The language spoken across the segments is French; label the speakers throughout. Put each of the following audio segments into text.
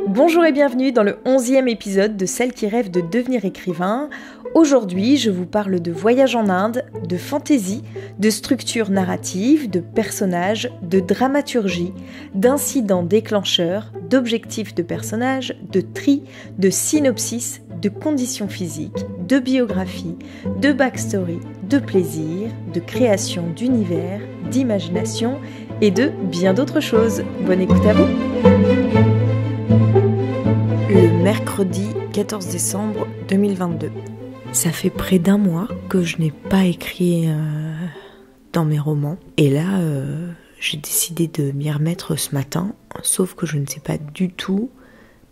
Speaker 1: Bonjour et bienvenue dans le 11e épisode de Celles qui rêvent de devenir écrivain. Aujourd'hui, je vous parle de voyage en Inde, de fantaisie, de structure narrative, de personnages, de dramaturgie, d'incidents déclencheurs, d'objectifs de personnages, de tri, de synopsis, de conditions physiques, de biographie, de backstory, de plaisir, de création d'univers, d'imagination et de bien d'autres choses. Bonne écoute à vous! Le mercredi 14 décembre 2022. Ça fait près d'un mois que je n'ai pas écrit dans mes romans. Et là, j'ai décidé de m'y remettre ce matin, sauf que je ne sais pas du tout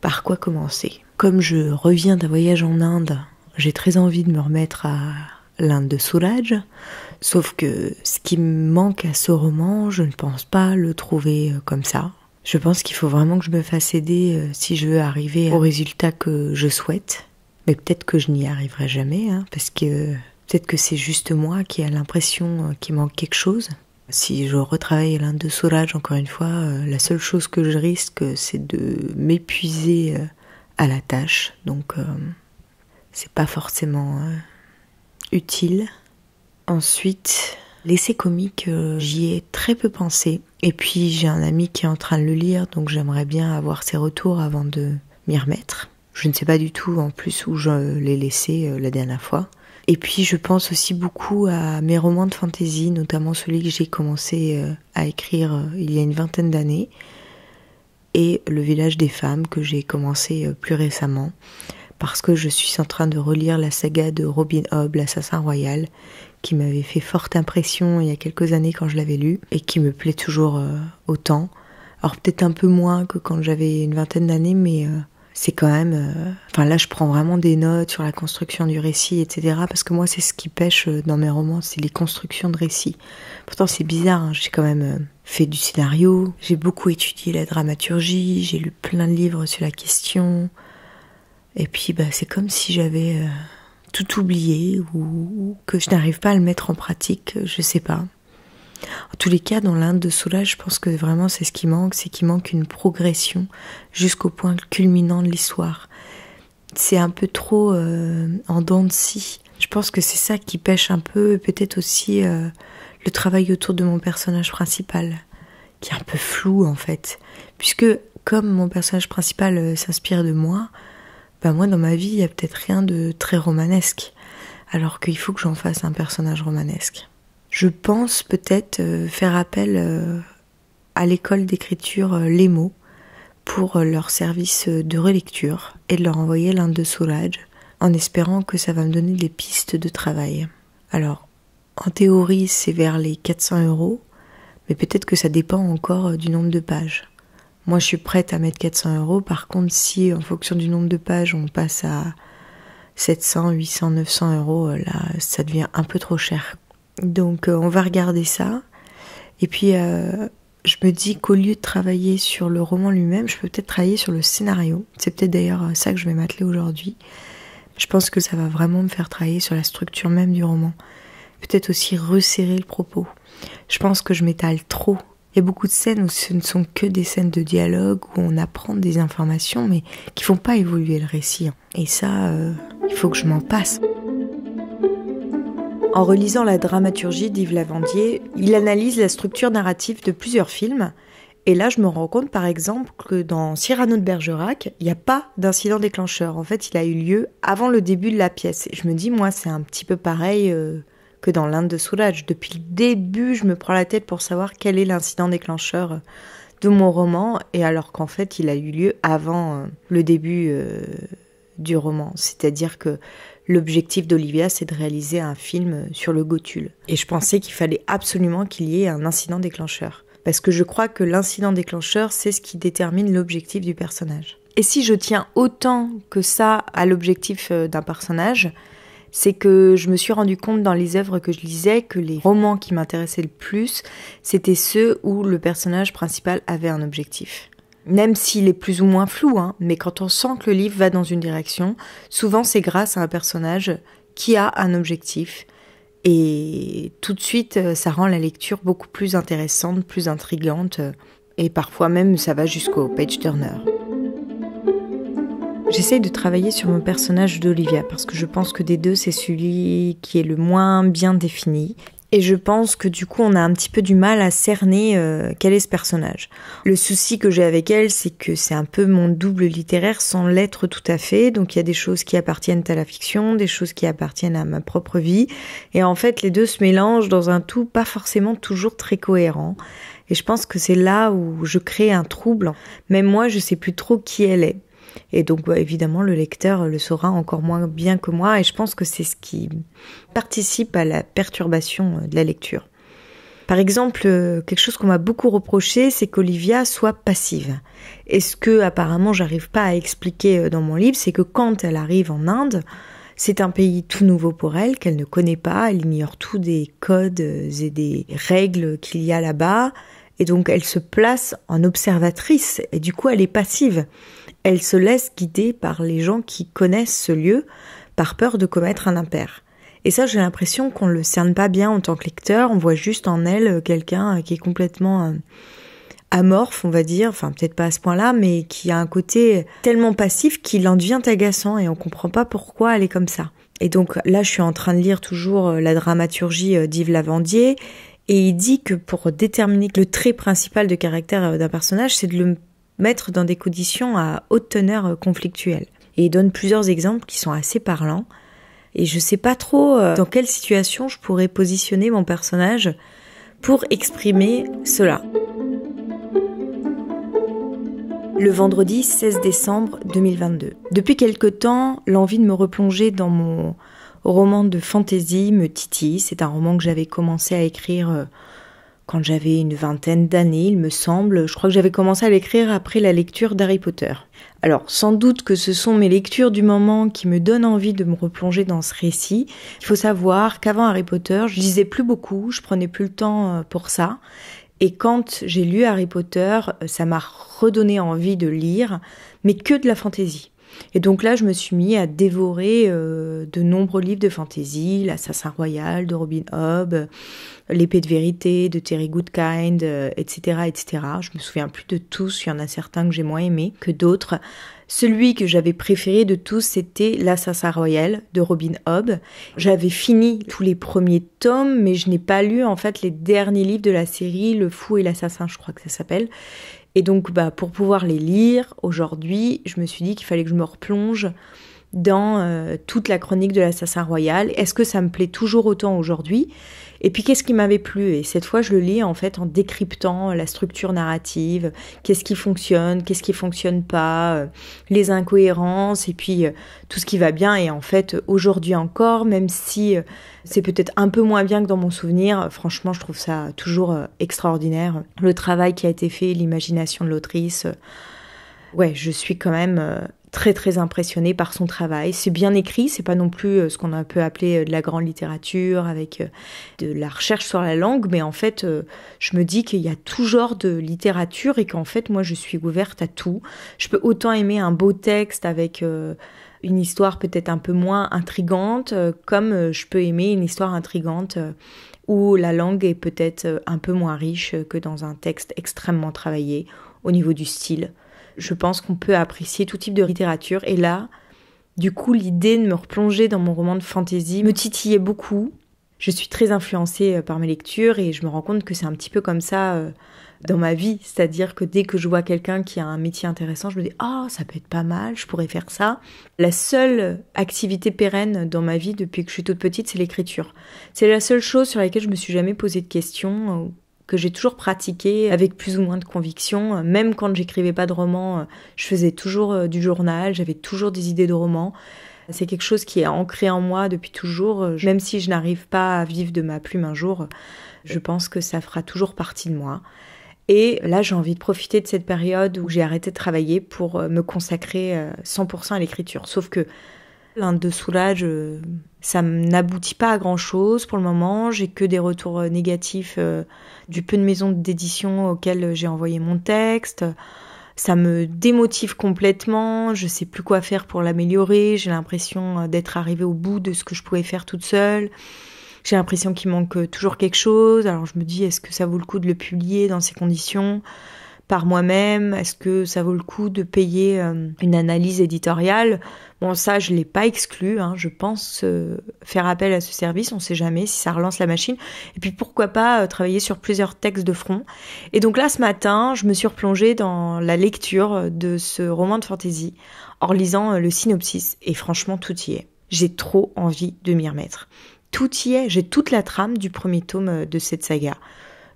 Speaker 1: par quoi commencer. Comme je reviens d'un voyage en Inde, j'ai très envie de me remettre à l'Inde de Suraj, sauf que ce qui me manque à ce roman, je ne pense pas le trouver comme ça. Je pense qu'il faut vraiment que je me fasse aider si je veux arriver au résultat que je souhaite. Mais peut-être que je n'y arriverai jamais, parce que peut-être que c'est juste moi qui a l'impression qu'il manque quelque chose. Si je retravaille l'Inde de Suraj, encore une fois, la seule chose que je risque, c'est de m'épuiser à la tâche. Donc, c'est pas forcément utile. Ensuite, l'essai comique, j'y ai très peu pensé. Et puis j'ai un ami qui est en train de le lire, donc j'aimerais bien avoir ses retours avant de m'y remettre. Je ne sais pas du tout en plus où je l'ai laissé la dernière fois. Et puis je pense aussi beaucoup à mes romans de fantasy, notamment celui que j'ai commencé à écrire il y a une vingtaine d'années, et Le village des femmes que j'ai commencé plus récemment, parce que je suis en train de relire la saga de Robin Hobb, l'assassin royal, qui m'avait fait forte impression il y a quelques années quand je l'avais lu, et qui me plaît toujours autant. Alors peut-être un peu moins que quand j'avais une vingtaine d'années, mais c'est quand même... Enfin là, je prends vraiment des notes sur la construction du récit, etc. Parce que moi, c'est ce qui pêche dans mes romans, c'est les constructions de récits. Pourtant, c'est bizarre, j'ai quand même fait du scénario, j'ai beaucoup étudié la dramaturgie, j'ai lu plein de livres sur la question. Et puis, c'est comme si j'avais... tout oublié ou que je n'arrive pas à le mettre en pratique, je sais pas. En tous les cas, dans l'Inde de Suraj, je pense que vraiment c'est ce qui manque, c'est qu'il manque une progression jusqu'au point culminant de l'histoire. C'est un peu trop en dents de scie. Je pense que c'est ça qui pêche un peu, peut-être aussi le travail autour de mon personnage principal, qui est un peu flou en fait. Puisque comme mon personnage principal s'inspire de moi, moi, dans ma vie, il n'y a peut-être rien de très romanesque, alors qu'il faut que j'en fasse un personnage romanesque. Je pense peut-être faire appel à l'école d'écriture Les Mots pour leur service de relecture et de leur envoyer l'Inde de Suraj, en espérant que ça va me donner des pistes de travail. Alors, en théorie, c'est vers les 400 €, mais peut-être que ça dépend encore du nombre de pages. Moi, je suis prête à mettre 400 €. Par contre, si, en fonction du nombre de pages, on passe à 700, 800, 900 €, là, ça devient un peu trop cher. Donc, on va regarder ça. Et puis, je me dis qu'au lieu de travailler sur le roman lui-même, je peux peut-être travailler sur le scénario. C'est peut-être d'ailleurs ça que je vais m'atteler aujourd'hui. Je pense que ça va vraiment me faire travailler sur la structure même du roman. Peut-être aussi resserrer le propos. Je pense que je m'étale trop. Il y a beaucoup de scènes où ce ne sont que des scènes de dialogue, où on apprend des informations, mais qui font pas évoluer le récit. Et ça, il faut que je m'en passe. En relisant la dramaturgie d'Yves Lavandier, il analyse la structure narrative de plusieurs films. Et là, je me rends compte, par exemple, que dans Cyrano de Bergerac, il n'y a pas d'incident déclencheur. En fait, il a eu lieu avant le début de la pièce. Et je me dis, moi, c'est un petit peu pareil... que dans l'Inde de Suraj. Depuis le début, je me prends la tête pour savoir quel est l'incident déclencheur de mon roman, et alors qu'en fait, il a eu lieu avant le début du roman. C'est-à-dire que l'objectif d'Olivia, c'est de réaliser un film sur le Gothul. Et je pensais qu'il fallait absolument qu'il y ait un incident déclencheur. Parce que je crois que l'incident déclencheur, c'est ce qui détermine l'objectif du personnage. Et si je tiens autant que ça à l'objectif d'un personnage, c'est que je me suis rendu compte dans les œuvres que je lisais que les romans qui m'intéressaient le plus, c'était ceux où le personnage principal avait un objectif. Même s'il est plus ou moins flou, mais quand on sent que le livre va dans une direction, souvent c'est grâce à un personnage qui a un objectif. Et tout de suite, ça rend la lecture beaucoup plus intéressante, plus intrigante. Et parfois même, ça va jusqu'au page-turner. J'essaye de travailler sur mon personnage d'Olivia parce que je pense que des deux, c'est celui qui est le moins bien défini. Et je pense que du coup, on a un petit peu du mal à cerner quel est ce personnage. Le souci que j'ai avec elle, c'est que c'est un peu mon double littéraire sans l'être tout à fait. Donc il y a des choses qui appartiennent à la fiction, des choses qui appartiennent à ma propre vie. Et en fait, les deux se mélangent dans un tout pas forcément toujours très cohérent. Et je pense que c'est là où je crée un trouble. Même moi, je sais plus trop qui elle est. Et donc évidemment le lecteur le saura encore moins bien que moi et je pense que c'est ce qui participe à la perturbation de la lecture. Par exemple, quelque chose qu'on m'a beaucoup reproché, c'est qu'Olivia soit passive. Et ce que apparemment j'arrive pas à expliquer dans mon livre, c'est que quand elle arrive en Inde, c'est un pays tout nouveau pour elle, qu'elle ne connaît pas, elle ignore tout des codes et des règles qu'il y a là-bas, et donc elle se place en observatrice, et du coup elle est passive. Elle se laisse guider par les gens qui connaissent ce lieu, par peur de commettre un impair. Et ça, j'ai l'impression qu'on le cerne pas bien en tant que lecteur, on voit juste en elle quelqu'un qui est complètement amorphe, on va dire, enfin peut-être pas à ce point-là, mais qui a un côté tellement passif qu'il en devient agaçant et on comprend pas pourquoi elle est comme ça. Et donc là, je suis en train de lire toujours la dramaturgie d'Yves Lavandier, et il dit que pour déterminer le trait principal de caractère d'un personnage, c'est de le mettre dans des conditions à haute teneur conflictuelle. Et il donne plusieurs exemples qui sont assez parlants. Et je sais pas trop dans quelle situation je pourrais positionner mon personnage pour exprimer cela. Le vendredi 16 décembre 2022. Depuis quelque temps, l'envie de me replonger dans mon roman de fantasy me titille. C'est un roman que j'avais commencé à écrire quand j'avais une vingtaine d'années, il me semble. Je crois que j'avais commencé à l'écrire après la lecture d'Harry Potter. Alors, sans doute que ce sont mes lectures du moment qui me donnent envie de me replonger dans ce récit. Il faut savoir qu'avant Harry Potter, je lisais plus beaucoup, je prenais plus le temps pour ça. Et quand j'ai lu Harry Potter, ça m'a redonné envie de lire, mais que de la fantaisie. Et donc là, je me suis mis à dévorer de nombreux livres de fantasy, l'Assassin Royal de Robin Hobb, L'Épée de Vérité de Terry Goodkind, etc., etc. Je me souviens plus de tous, il y en a certains que j'ai moins aimés que d'autres. Celui que j'avais préféré de tous, c'était L'Assassin Royal de Robin Hobb. J'avais fini tous les premiers tomes, mais je n'ai pas lu en fait les derniers livres de la série, Le Fou et l'Assassin, je crois que ça s'appelle. Et donc, pour pouvoir les lire aujourd'hui, je me suis dit qu'il fallait que je me replonge dans toute la chronique de l'Assassin Royal. Est-ce que ça me plaît toujours autant aujourd'hui ? Et puis, qu'est-ce qui m'avait plu ? Et cette fois, je le lis en fait en décryptant la structure narrative, qu'est-ce qui fonctionne pas, les incohérences, et puis tout ce qui va bien. Et en fait, aujourd'hui encore, même si c'est peut-être un peu moins bien que dans mon souvenir, franchement, je trouve ça toujours extraordinaire. Le travail qui a été fait, l'imagination de l'autrice, ouais, je suis quand même très très impressionnée par son travail. C'est bien écrit, c'est pas non plus ce qu'on peut appeler de la grande littérature avec de la recherche sur la langue, mais en fait je me dis qu'il y a tout genre de littérature et qu'en fait moi je suis ouverte à tout. Je peux autant aimer un beau texte avec une histoire peut-être un peu moins intrigante, comme je peux aimer une histoire intrigante où la langue est peut-être un peu moins riche que dans un texte extrêmement travaillé au niveau du style. Je pense qu'on peut apprécier tout type de littérature. Et là, du coup, l'idée de me replonger dans mon roman de fantasy me titillait beaucoup. Je suis très influencée par mes lectures et je me rends compte que c'est un petit peu comme ça dans ma vie. C'est-à-dire que dès que je vois quelqu'un qui a un métier intéressant, je me dis « Ah, ça peut être pas mal, je pourrais faire ça ». La seule activité pérenne dans ma vie depuis que je suis toute petite, c'est l'écriture. C'est la seule chose sur laquelle je me suis jamais posé de questions, que j'ai toujours pratiqué avec plus ou moins de conviction. Même quand j'écrivais pas de romans, je faisais toujours du journal, j'avais toujours des idées de romans. C'est quelque chose qui est ancré en moi depuis toujours. Même si je n'arrive pas à vivre de ma plume un jour, je pense que ça fera toujours partie de moi. Et là, j'ai envie de profiter de cette période où j'ai arrêté de travailler pour me consacrer 100% à l'écriture. Sauf que l'Inde de Soulage, ça n'aboutit pas à grand-chose pour le moment. J'ai que des retours négatifs du peu de maisons d'édition auxquelles j'ai envoyé mon texte. Ça me démotive complètement. Je sais plus quoi faire pour l'améliorer. J'ai l'impression d'être arrivée au bout de ce que je pouvais faire toute seule. J'ai l'impression qu'il manque toujours quelque chose. Alors je me dis, est-ce que ça vaut le coup de le publier dans ces conditions ? par moi-même? Est-ce que ça vaut le coup de payer une analyse éditoriale? Bon, ça, je l'ai pas exclu, hein. Je pense faire appel à ce service, on sait jamais si ça relance la machine. Et puis pourquoi pas travailler sur plusieurs textes de front. Et donc là, ce matin, je me suis replongée dans la lecture de ce roman de fantasy en lisant le synopsis. Et franchement, tout y est. J'ai trop envie de m'y remettre. Tout y est, j'ai toute la trame du premier tome de cette saga.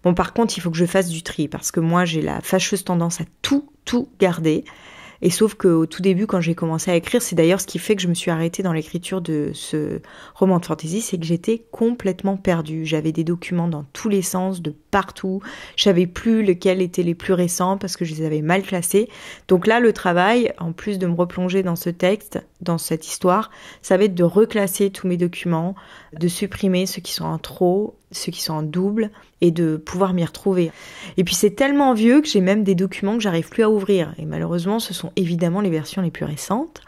Speaker 1: Bon, par contre, il faut que je fasse du tri, parce que moi, j'ai la fâcheuse tendance à tout garder. Et sauf qu'au tout début, quand j'ai commencé à écrire, c'est d'ailleurs ce qui fait que je me suis arrêtée dans l'écriture de ce roman de fantasy, c'est que j'étais complètement perdue. J'avais des documents dans tous les sens, de partout. Je savais plus lesquels étaient les plus récents parce que je les avais mal classés. Donc là, le travail, en plus de me replonger dans ce texte, dans cette histoire, ça va être de reclasser tous mes documents, de supprimer ceux qui sont en trop, ceux qui sont en double, et de pouvoir m'y retrouver. Et puis c'est tellement vieux que j'ai même des documents que j'arrive plus à ouvrir. Et malheureusement, ce sont évidemment les versions les plus récentes.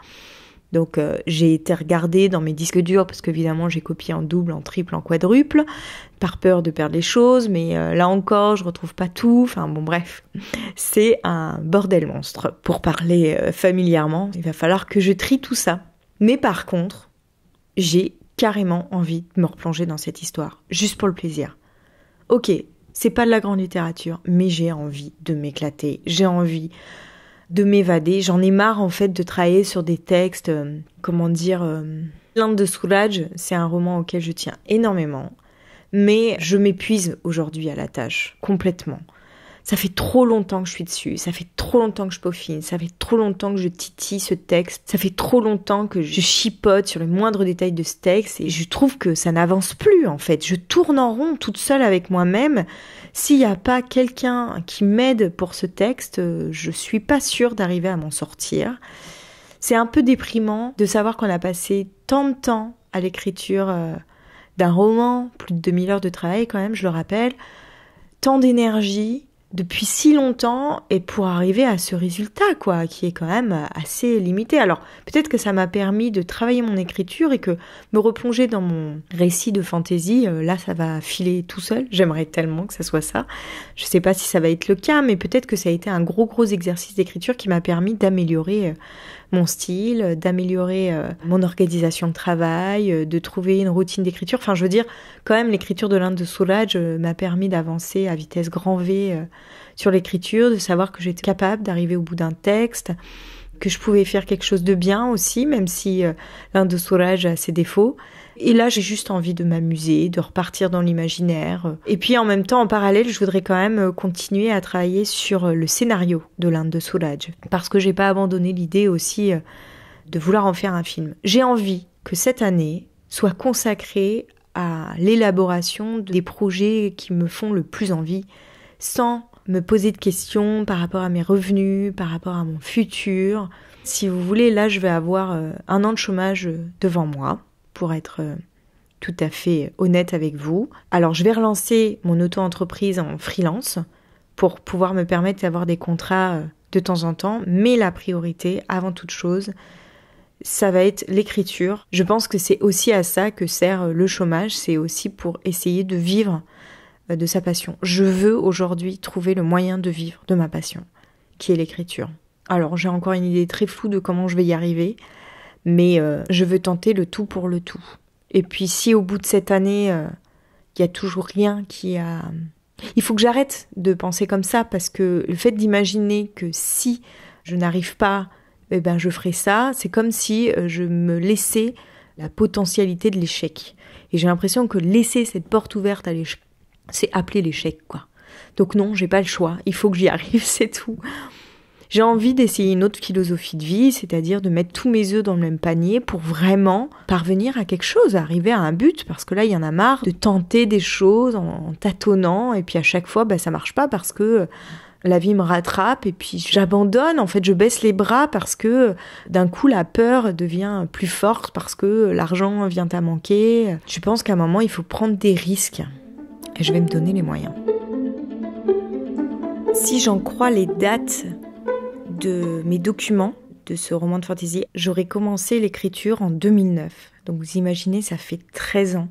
Speaker 1: Donc j'ai été regarder dans mes disques durs, parce qu'évidemment j'ai copié en double, en triple, en quadruple, par peur de perdre les choses, mais là encore, je retrouve pas tout. Enfin bon, bref, c'est un bordel monstre. Pour parler familièrement, il va falloir que je trie tout ça. Mais par contre, j'ai carrément envie de me replonger dans cette histoire, juste pour le plaisir. Ok, c'est pas de la grande littérature, mais j'ai envie de m'éclater, j'ai envie de m'évader. J'en ai marre en fait de travailler sur des textes, L'Inde de Soulage, c'est un roman auquel je tiens énormément, mais je m'épuise aujourd'hui à la tâche, complètement. Ça fait trop longtemps que je suis dessus, ça fait trop longtemps que je peaufine, ça fait trop longtemps que je titille ce texte, ça fait trop longtemps que je chipote sur les moindres détails de ce texte, et je trouve que ça n'avance plus en fait. Je tourne en rond toute seule avec moi-même. S'il n'y a pas quelqu'un qui m'aide pour ce texte, je suis pas sûre d'arriver à m'en sortir. C'est un peu déprimant de savoir qu'on a passé tant de temps à l'écriture d'un roman, plus de 2000 heures de travail quand même, je le rappelle, tant d'énergie, depuis si longtemps, et pour arriver à ce résultat, quoi, qui est quand même assez limité. Alors, peut-être que ça m'a permis de travailler mon écriture et que me replonger dans mon récit de fantaisie, là, ça va filer tout seul. J'aimerais tellement que ça soit ça. Je sais pas si ça va être le cas, mais peut-être que ça a été un gros exercice d'écriture qui m'a permis d'améliorer mon style, d'améliorer mon organisation de travail, de trouver une routine d'écriture. Enfin, je veux dire, quand même, l'écriture de l'Inde de Soulage m'a permis d'avancer à vitesse grand V sur l'écriture, de savoir que j'étais capable d'arriver au bout d'un texte, que je pouvais faire quelque chose de bien aussi, même si l'Inde de Soulage a ses défauts. Et là, j'ai juste envie de m'amuser, de repartir dans l'imaginaire. Et puis, en même temps, en parallèle, je voudrais quand même continuer à travailler sur le scénario de l'Inde de Soulage. Parce que j'ai pas abandonné l'idée aussi de vouloir en faire un film. J'ai envie que cette année soit consacrée à l'élaboration des projets qui me font le plus envie, sans me poser de questions par rapport à mes revenus, par rapport à mon futur. Si vous voulez, là, je vais avoir 1 an de chômage devant moi, pour être tout à fait honnête avec vous. Alors, je vais relancer mon auto-entreprise en freelance pour pouvoir me permettre d'avoir des contrats de temps en temps, mais la priorité, avant toute chose, ça va être l'écriture. Je pense que c'est aussi à ça que sert le chômage, c'est aussi pour essayer de vivre de sa passion. Je veux aujourd'hui trouver le moyen de vivre de ma passion, qui est l'écriture. Alors, j'ai encore une idée très floue de comment je vais y arriver, mais je veux tenter le tout pour le tout. Et puis si au bout de cette année, il y a toujours rien qui a... Il faut que j'arrête de penser comme ça, parce que le fait d'imaginer que si je n'arrive pas, eh ben je ferai ça, c'est comme si je me laissais la potentialité de l'échec. Et j'ai l'impression que laisser cette porte ouverte à l'échec, c'est appeler l'échec, quoi. Donc non, j'ai pas le choix, il faut que j'y arrive, c'est tout. J'ai envie d'essayer une autre philosophie de vie, c'est-à-dire de mettre tous mes œufs dans le même panier pour vraiment parvenir à quelque chose, arriver à un but, parce que là, il y en a marre de tenter des choses en tâtonnant, et puis à chaque fois, ça marche pas parce que la vie me rattrape, et puis j'abandonne, en fait, je baisse les bras parce que d'un coup, la peur devient plus forte, parce que l'argent vient à manquer. Je pense qu'à un moment, il faut prendre des risques, et je vais me donner les moyens. Si j'en crois les dates de mes documents de ce roman de fantasy, j'aurais commencé l'écriture en 2009. Donc vous imaginez, ça fait 13 ans.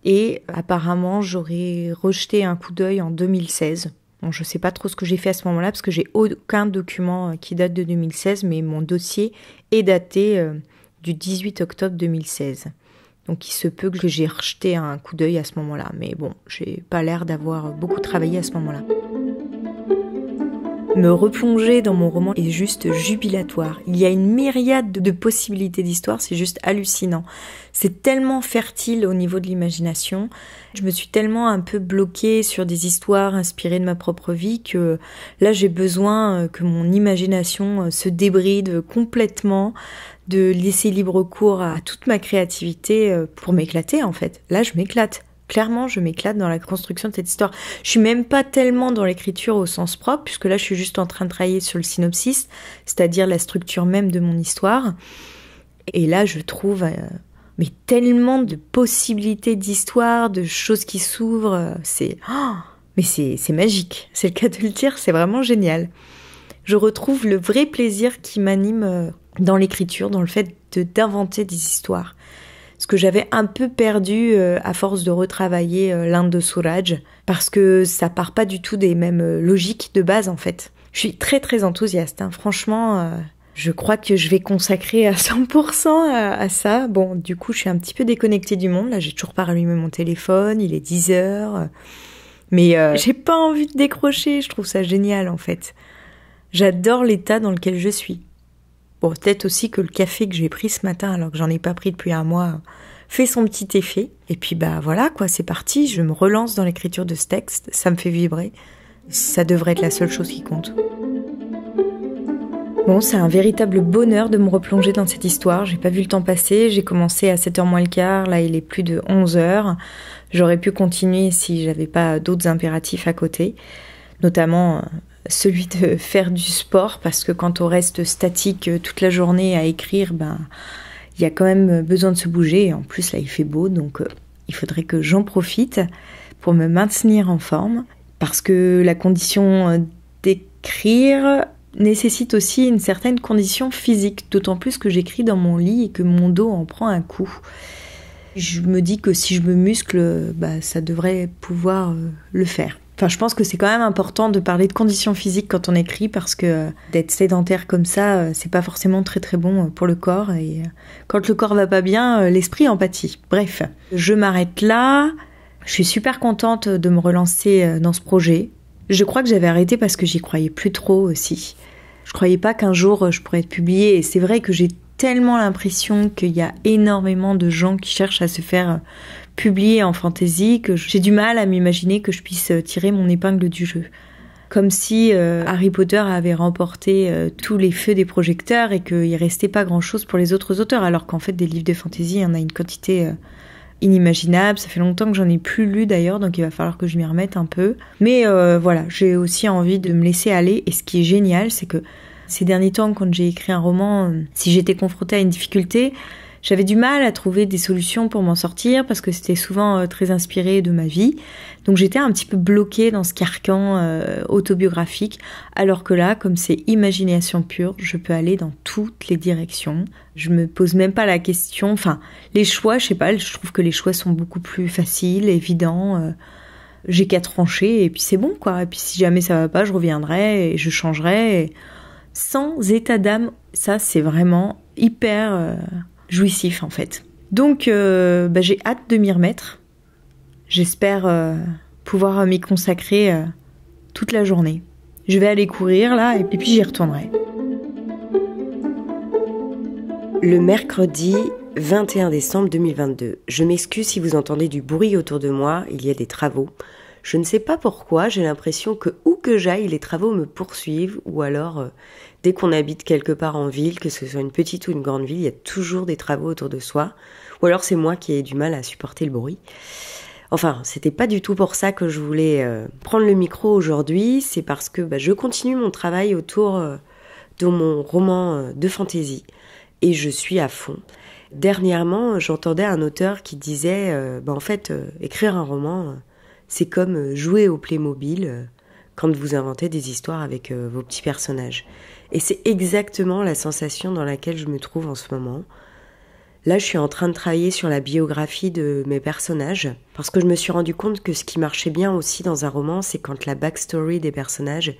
Speaker 1: Et apparemment, j'aurais rejeté un coup d'œil en 2016. Bon, je sais pas trop ce que j'ai fait à ce moment-là parce que j'ai aucun document qui date de 2016, mais mon dossier est daté du 18 octobre 2016. Donc il se peut que j'ai rejeté un coup d'œil à ce moment-là, mais bon, j'ai pas l'air d'avoir beaucoup travaillé à ce moment-là. Me replonger dans mon roman est juste jubilatoire. Il y a une myriade de possibilités d'histoire, c'est juste hallucinant. C'est tellement fertile au niveau de l'imagination. Je me suis tellement un peu bloquée sur des histoires inspirées de ma propre vie que là j'ai besoin que mon imagination se débride complètement, de laisser libre cours à toute ma créativité pour m'éclater en fait. Là je m'éclate. Clairement, je m'éclate dans la construction de cette histoire. Je suis même pas tellement dans l'écriture au sens propre, puisque là, je suis juste en train de travailler sur le synopsis, c'est-à-dire la structure même de mon histoire. Et là, je trouve mais tellement de possibilités d'histoire, de choses qui s'ouvrent. C'est magique. C'est le cas de le dire. C'est vraiment génial. Je retrouve le vrai plaisir qui m'anime dans l'écriture, dans le fait d'inventer des histoires. Ce que j'avais un peu perdu à force de retravailler l'Inde de Suraj, parce que ça part pas du tout des mêmes logiques de base en fait. Je suis très très enthousiaste, hein. Franchement, je crois que je vais consacrer à 100% à ça. Bon, du coup, je suis un petit peu déconnectée du monde, là j'ai toujours pas rallumé mon téléphone, il est 10h, mais j'ai pas envie de décrocher, je trouve ça génial en fait. J'adore l'état dans lequel je suis. Bon, peut-être aussi que le café que j'ai pris ce matin, alors que j'en ai pas pris depuis un mois, fait son petit effet. Et puis bah voilà quoi, c'est parti, je me relance dans l'écriture de ce texte, ça me fait vibrer. Ça devrait être la seule chose qui compte. Bon, c'est un véritable bonheur de me replonger dans cette histoire. J'ai pas vu le temps passer, j'ai commencé à 7h moins le quart, là il est plus de 11h. J'aurais pu continuer si j'avais pas d'autres impératifs à côté, notamment celui de faire du sport, parce que quand on reste statique toute la journée à écrire, il y a quand même besoin de se bouger. Et en plus, là, il fait beau, donc il faudrait que j'en profite pour me maintenir en forme, parce que la condition d'écrire nécessite aussi une certaine condition physique, d'autant plus que j'écris dans mon lit et que mon dos en prend un coup. Je me dis que si je me muscle, ça devrait pouvoir le faire. Enfin, je pense que c'est quand même important de parler de conditions physiques quand on écrit, parce que d'être sédentaire comme ça, c'est pas forcément très très bon pour le corps. Et quand le corps va pas bien, l'esprit en pâtit. Bref, je m'arrête là. Je suis super contente de me relancer dans ce projet. Je crois que j'avais arrêté parce que j'y croyais plus trop aussi. Je croyais pas qu'un jour je pourrais être publiée. Et c'est vrai que j'ai tellement l'impression qu'il y a énormément de gens qui cherchent à se faire publié en fantasy, que j'ai du mal à m'imaginer que je puisse tirer mon épingle du jeu. Comme si Harry Potter avait remporté tous les feux des projecteurs et qu'il restait pas grand-chose pour les autres auteurs, alors qu'en fait des livres de fantasy, il y en a une quantité inimaginable. Ça fait longtemps que j'en ai plus lu d'ailleurs, donc il va falloir que je m'y remette un peu. Mais voilà, j'ai aussi envie de me laisser aller, et ce qui est génial, c'est que ces derniers temps, quand j'ai écrit un roman, si j'étais confrontée à une difficulté, j'avais du mal à trouver des solutions pour m'en sortir, parce que c'était souvent très inspiré de ma vie. Donc j'étais un petit peu bloquée dans ce carcan autobiographique, alors que là, comme c'est imagination pure, je peux aller dans toutes les directions. Je me pose même pas la question, enfin, les choix, je sais pas, je trouve que les choix sont beaucoup plus faciles, évidents. J'ai qu'à trancher et puis c'est bon quoi. Et puis si jamais ça va pas, je reviendrai et je changerai. Sans état d'âme, ça c'est vraiment hyper jouissif en fait. Donc j'ai hâte de m'y remettre. J'espère pouvoir m'y consacrer toute la journée. Je vais aller courir là et puis j'y retournerai.
Speaker 2: Le mercredi 21 décembre 2022. Je m'excuse si vous entendez du bruit autour de moi, il y a des travaux. Je ne sais pas pourquoi, j'ai l'impression que où que j'aille, les travaux me poursuivent, ou alors dès qu'on habite quelque part en ville, que ce soit une petite ou une grande ville, il y a toujours des travaux autour de soi, ou alors c'est moi qui ai du mal à supporter le bruit. Enfin, c'était pas du tout pour ça que je voulais prendre le micro aujourd'hui, c'est parce que je continue mon travail autour de mon roman de fantasy, et je suis à fond. Dernièrement, j'entendais un auteur qui disait en fait, écrire un roman, c'est comme jouer au Playmobil quand vous inventez des histoires avec vos petits personnages. Et c'est exactement la sensation dans laquelle je me trouve en ce moment. Là, je suis en train de travailler sur la biographie de mes personnages, parce que je me suis rendu compte que ce qui marchait bien aussi dans un roman, c'est quand la backstory des personnages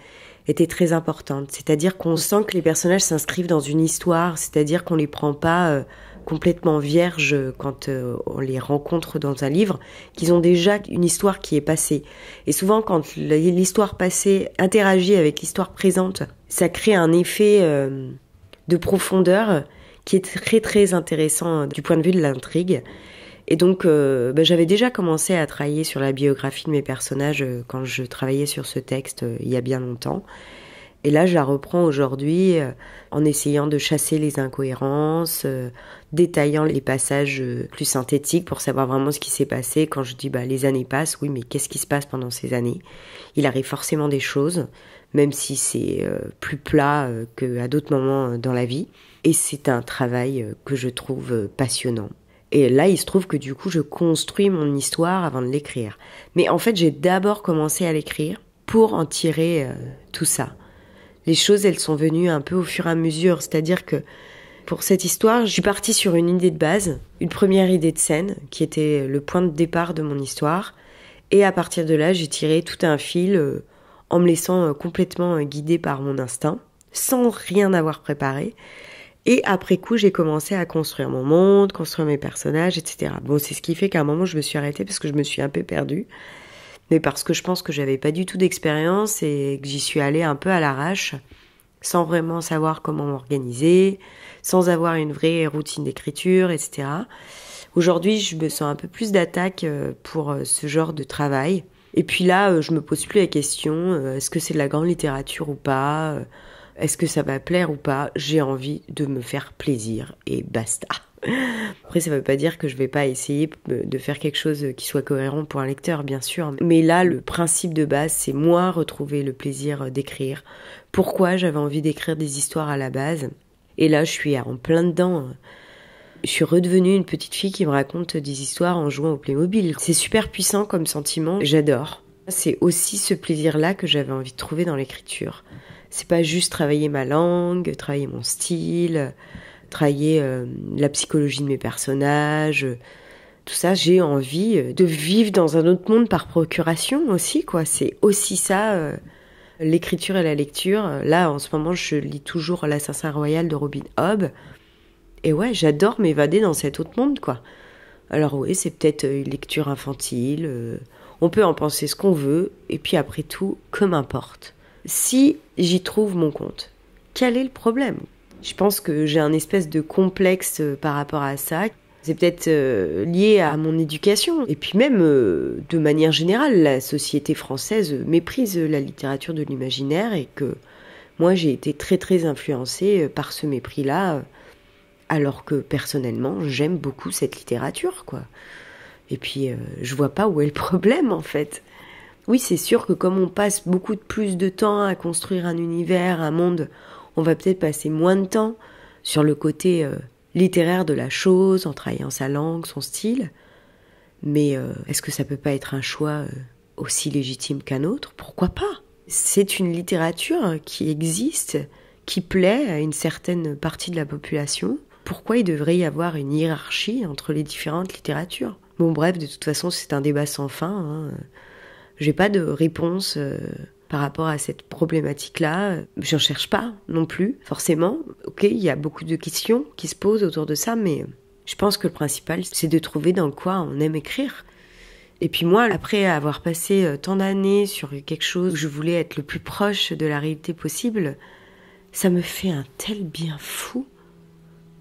Speaker 2: était très importante. C'est-à-dire qu'on sent que les personnages s'inscrivent dans une histoire, c'est-à-dire qu'on les prend pas complètement vierges quand on les rencontre dans un livre, qu'ils ont déjà une histoire qui est passée. Et souvent, quand l'histoire passée interagit avec l'histoire présente, ça crée un effet de profondeur qui est très très intéressant du point de vue de l'intrigue. Et donc, j'avais déjà commencé à travailler sur la biographie de mes personnages quand je travaillais sur ce texte il y a bien longtemps. Et là, je la reprends aujourd'hui en essayant de chasser les incohérences, détaillant les passages plus synthétiques pour savoir vraiment ce qui s'est passé. Quand je dis les années passent, oui, mais qu'est-ce qui se passe pendant ces années ? Il arrive forcément des choses, même si c'est plus plat qu'à d'autres moments dans la vie. Et c'est un travail que je trouve passionnant. Et là, il se trouve que du coup, je construis mon histoire avant de l'écrire. Mais en fait, j'ai d'abord commencé à l'écrire pour en tirer tout ça. Les choses, elles sont venues un peu au fur et à mesure. C'est-à-dire que pour cette histoire, je suis partie sur une idée de base, une première idée de scène, qui était le point de départ de mon histoire. Et à partir de là, j'ai tiré tout un fil en me laissant complètement guider par mon instinct, sans rien avoir préparé. Et après coup, j'ai commencé à construire mon monde, construire mes personnages, etc. Bon, c'est ce qui fait qu'à un moment, je me suis arrêtée parce que je me suis un peu perdue. Mais parce que je pense que j'avais pas du tout d'expérience et que j'y suis allée un peu à l'arrache, sans vraiment savoir comment m'organiser, sans avoir une vraie routine d'écriture, etc. Aujourd'hui, je me sens un peu plus d'attaque pour ce genre de travail. Et puis là, je me pose plus la question, est-ce que c'est de la grande littérature ou pas ? Est-ce que ça va plaire ou pas ? J'ai envie de me faire plaisir et basta. Après, ça veut pas dire que je vais pas essayer de faire quelque chose qui soit cohérent pour un lecteur, bien sûr. Mais là, le principe de base, c'est moi retrouver le plaisir d'écrire. Pourquoi j'avais envie d'écrire des histoires à la base ? Et là, je suis en plein dedans. Je suis redevenue une petite fille qui me raconte des histoires en jouant au Playmobil. C'est super puissant comme sentiment, j'adore. C'est aussi ce plaisir-là que j'avais envie de trouver dans l'écriture. C'est pas juste travailler ma langue, travailler mon style, travailler la psychologie de mes personnages, tout ça. J'ai envie de vivre dans un autre monde par procuration aussi, quoi. C'est aussi ça, l'écriture et la lecture. Là, en ce moment, je lis toujours L'Assassin Royal de Robin Hobb. Et ouais, j'adore m'évader dans cet autre monde, quoi. Alors oui, c'est peut-être une lecture infantile, on peut en penser ce qu'on veut, et puis après tout, que m'importe. Si j'y trouve mon compte, quel est le problème ? Je pense que j'ai un espèce de complexe par rapport à ça. C'est peut-être lié à mon éducation. Et puis même, de manière générale, la société française méprise la littérature de l'imaginaire et que moi, j'ai été très très influencée par ce mépris-là, alors que personnellement, j'aime beaucoup cette littérature, quoi. Et puis, je vois pas où est le problème, en fait. Oui, c'est sûr que comme on passe beaucoup plus de temps à construire un univers, un monde, on va peut-être passer moins de temps sur le côté littéraire de la chose, en travaillant sa langue, son style. Mais est-ce que ça peut pas être un choix aussi légitime qu'un autre ? Pourquoi pas ? C'est une littérature qui existe, qui plaît à une certaine partie de la population. Pourquoi il devrait y avoir une hiérarchie entre les différentes littératures ? Bon, bref, de toute façon, c'est un débat sans fin, hein. J'ai pas de réponse par rapport à cette problématique-là. J'en cherche pas non plus, forcément. Ok, il y a beaucoup de questions qui se posent autour de ça, mais je pense que le principal, c'est de trouver dans quoi on aime écrire. Et puis moi, après avoir passé tant d'années sur quelque chose où je voulais être le plus proche de la réalité possible, ça me fait un tel bien fou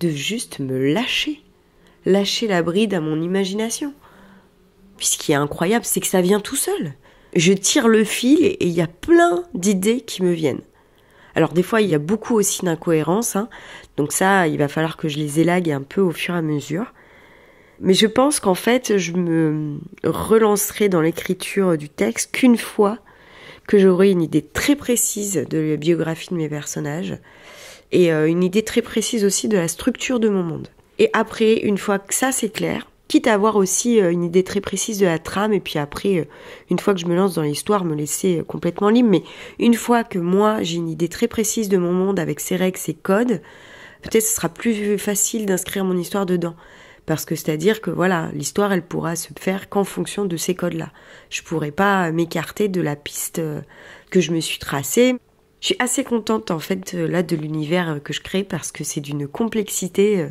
Speaker 2: de juste me lâcher la bride à mon imagination. Puis ce qui est incroyable, c'est que ça vient tout seul. Je tire le fil et il y a plein d'idées qui me viennent. Alors des fois, il y a beaucoup aussi d'incohérences, hein. Donc ça, il va falloir que je les élague un peu au fur et à mesure. Mais je pense qu'en fait, je me relancerai dans l'écriture du texte qu'une fois que j'aurai une idée très précise de la biographie de mes personnages et une idée très précise aussi de la structure de mon monde. Et après, une fois que ça c'est clair, quitte à avoir aussi une idée très précise de la trame, et puis après, une fois que je me lance dans l'histoire, me laisser complètement libre. Mais une fois que moi, j'ai une idée très précise de mon monde avec ses règles, ses codes, peut-être ce sera plus facile d'inscrire mon histoire dedans. Parce que c'est-à-dire que voilà, l'histoire, elle pourra se faire qu'en fonction de ces codes-là. Je pourrais pas m'écarter de la piste que je me suis tracée. Je suis assez contente en fait là de l'univers que je crée parce que c'est d'une complexité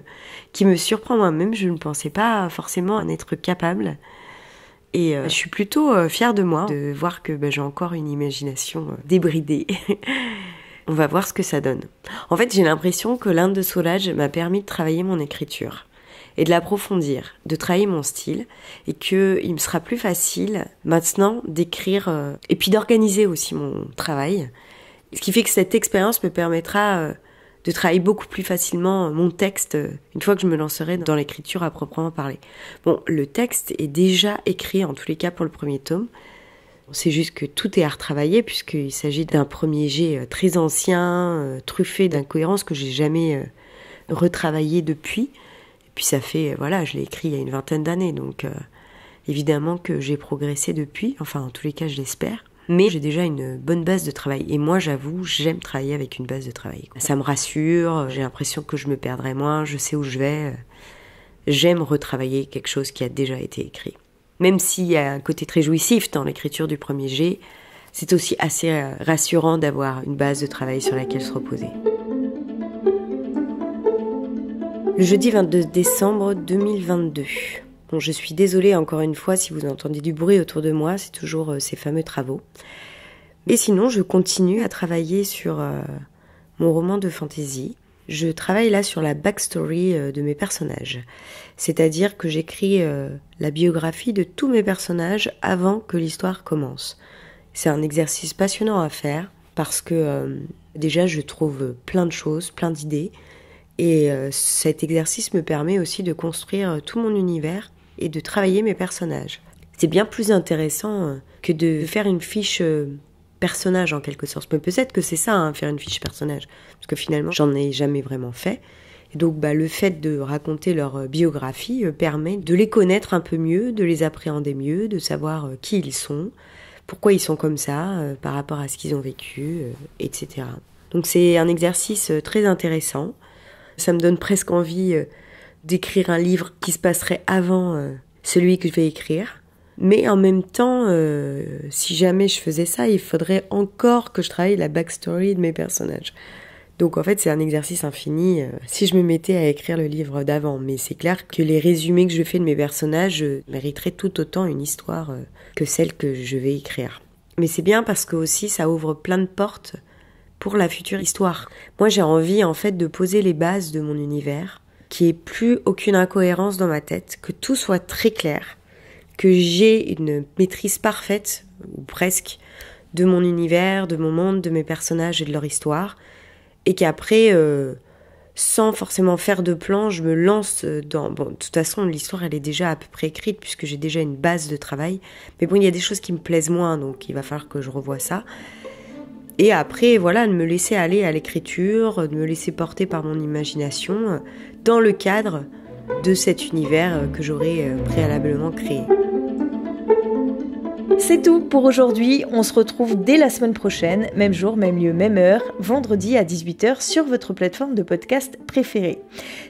Speaker 2: qui me surprend moi-même. Je ne pensais pas forcément en être capable. Et je suis plutôt fière de moi de voir que j'ai encore une imagination débridée. On va voir ce que ça donne. En fait, j'ai l'impression que l'Inde de Solage m'a permis de travailler mon écriture et de l'approfondir, de travailler mon style, et qu'il me sera plus facile maintenant d'écrire et puis d'organiser aussi mon travail. Ce qui fait que cette expérience me permettra de travailler beaucoup plus facilement mon texte une fois que je me lancerai dans l'écriture à proprement parler. Bon, le texte est déjà écrit en tous les cas pour le premier tome. C'est juste que tout est à retravailler puisqu'il s'agit d'un premier jet très ancien, truffé d'incohérences que j'ai jamais retravaillé depuis. Et puis ça fait, je l'ai écrit il y a une 20aine d'années, donc évidemment que j'ai progressé depuis, enfin en tous les cas je l'espère. Mais j'ai déjà une bonne base de travail. Et moi, j'avoue, j'aime travailler avec une base de travail. Ça me rassure, j'ai l'impression que je me perdrai moins, je sais où je vais. J'aime retravailler quelque chose qui a déjà été écrit. Même s'il y a un côté très jouissif dans l'écriture du premier jet, c'est aussi assez rassurant d'avoir une base de travail sur laquelle se reposer. Le jeudi 22 décembre 2022. Bon, je suis désolée encore une fois si vous entendez du bruit autour de moi, c'est toujours ces fameux travaux. Et sinon, je continue à travailler sur mon roman de fantasy. Je travaille là sur la backstory de mes personnages. C'est-à-dire que j'écris la biographie de tous mes personnages avant que l'histoire commence. C'est un exercice passionnant à faire parce que déjà je trouve plein de choses, plein d'idées. Et cet exercice me permet aussi de construire tout mon univers et de travailler mes personnages. C'est bien plus intéressant que de faire une fiche personnage en quelque sorte. Mais peut-être que c'est ça, faire une fiche personnage. Parce que finalement, j'en ai jamais vraiment fait. Et donc le fait de raconter leur biographie permet de les connaître un peu mieux, de les appréhender mieux, de savoir qui ils sont, pourquoi ils sont comme ça, par rapport à ce qu'ils ont vécu, etc. Donc c'est un exercice très intéressant. Ça me donne presque envie d'écrire un livre qui se passerait avant celui que je vais écrire. Mais en même temps, si jamais je faisais ça, il faudrait encore que je travaille la backstory de mes personnages. Donc en fait, c'est un exercice infini si je me mettais à écrire le livre d'avant. Mais c'est clair que les résumés que je fais de mes personnages mériteraient tout autant une histoire que celle que je vais écrire. Mais c'est bien parce que aussi ça ouvre plein de portes pour la future histoire. Moi, j'ai envie en fait de poser les bases de mon univers, qu'il n'y ait plus aucune incohérence dans ma tête, que tout soit très clair, que j'ai une maîtrise parfaite, ou presque, de mon univers, de mon monde, de mes personnages et de leur histoire, et qu'après, sans forcément faire de plan, je me lance dans... Bon, de toute façon, l'histoire, elle est déjà à peu près écrite, puisque j'ai déjà une base de travail, mais bon, il y a des choses qui me plaisent moins, donc il va falloir que je revoie ça. Et après, de me laisser aller à l'écriture, de me laisser porter par mon imagination dans le cadre de cet univers que j'aurais préalablement créé.
Speaker 1: C'est tout pour aujourd'hui, on se retrouve dès la semaine prochaine, même jour, même lieu, même heure, vendredi à 18h sur votre plateforme de podcast préférée.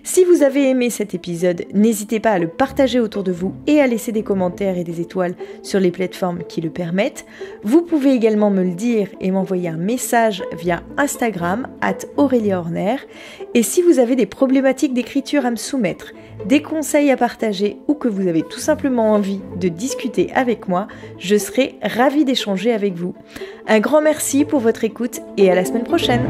Speaker 1: Si vous avez aimé cet épisode, n'hésitez pas à le partager autour de vous et à laisser des commentaires et des étoiles sur les plateformes qui le permettent. Vous pouvez également me le dire et m'envoyer un message via Instagram @AureliaHorner. Et si vous avez des problématiques d'écriture à me soumettre, des conseils à partager ou que vous avez tout simplement envie de discuter avec moi, je serai ravie d'échanger avec vous. Un grand merci pour votre écoute et à la semaine prochaine.